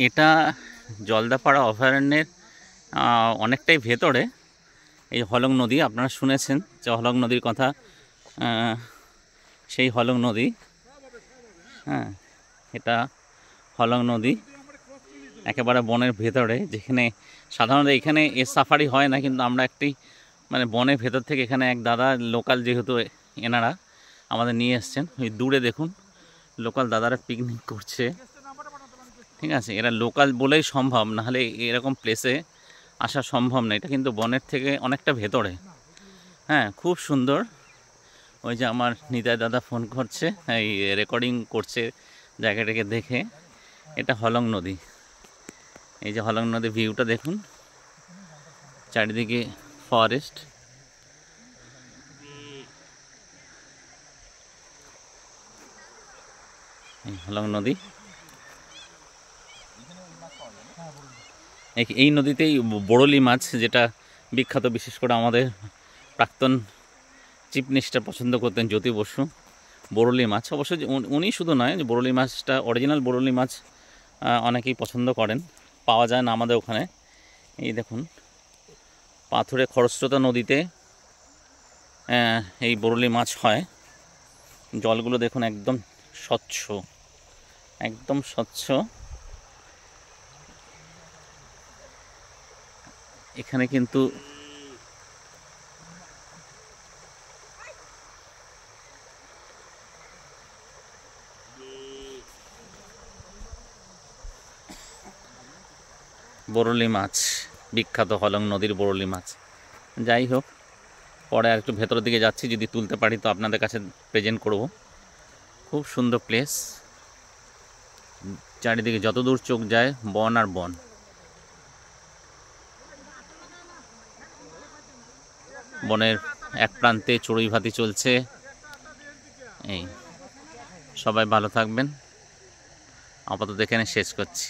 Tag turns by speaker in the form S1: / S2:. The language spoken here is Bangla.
S1: এটা জলদাপাড়া অভয়ারণ্যের অনেকটাই ভেতরে এই হলং নদী। আপনারা শুনেছেন যে হলং নদীর কথা, সেই হলং নদী। হ্যাঁ, এটা হলং নদী একেবারে বনের ভেতরে, যেখানে সাধারণত এখানে সাফারি হয় না, কিন্তু আমরা একটি মানে বনের ভেতর থেকে এখানে এক দাদা লোকাল, যেহেতু এনারা আমাদের নিয়ে এসছেন। ওই দূরে দেখুন লোকাল দাদারা পিকনিক করছে। ঠিক আছে, এরা লোকাল বলেই সম্ভব, নাহলে এরকম প্লেসে আসা সম্ভব না। এটা কিন্তু বনের থেকে অনেকটা ভেতরে। হ্যাঁ, খুব সুন্দর। ওই যে আমার নিতাই দাদা ফোন করছে, এই রেকর্ডিং করছে জায়গাটাকে দেখে। এটা হলং নদী। এই যে হলং নদী ভিউটা দেখুন, চারিদিকে ফরেস্ট। এই হলং নদী, এই নদীতেই বড়লি মাছ, যেটা বিখ্যাত, বিশেষ করে আমাদের প্রাক্তন চিফ মিনিস্টার পছন্দ করতেন জ্যোতি বসু। বড়লি মাছ অবশ্য উনি শুধু নয়, যে বড়লি মাছটা অরিজিনাল বড়লি মাছ অনেকেই পছন্দ করেন, পাওয়া যায় না আমাদের ওখানে। এই দেখুন পাথুরে খরস্রোতা নদীতে এই বড়লি মাছ হয়। জলগুলো দেখুন একদম স্বচ্ছ, একদম স্বচ্ছ। এখানে কিন্তু বড়লি মাছ বিখ্যাত, হলং নদীর বড়লি মাছ। যাই হোক, পরে আর একটু ভেতরের দিকে যাচ্ছি, যদি তুলতে পারি তো আপনাদের কাছে প্রেজেন্ট করব। খুব সুন্দর প্লেস, চারিদিকে যত দূর চোখ যায় বন আর বন। বনের এক প্রান্তে চড়ুই ভাতি চলছে। এই সবাই ভালো থাকবেন, আপাতত এখানে শেষ করছি।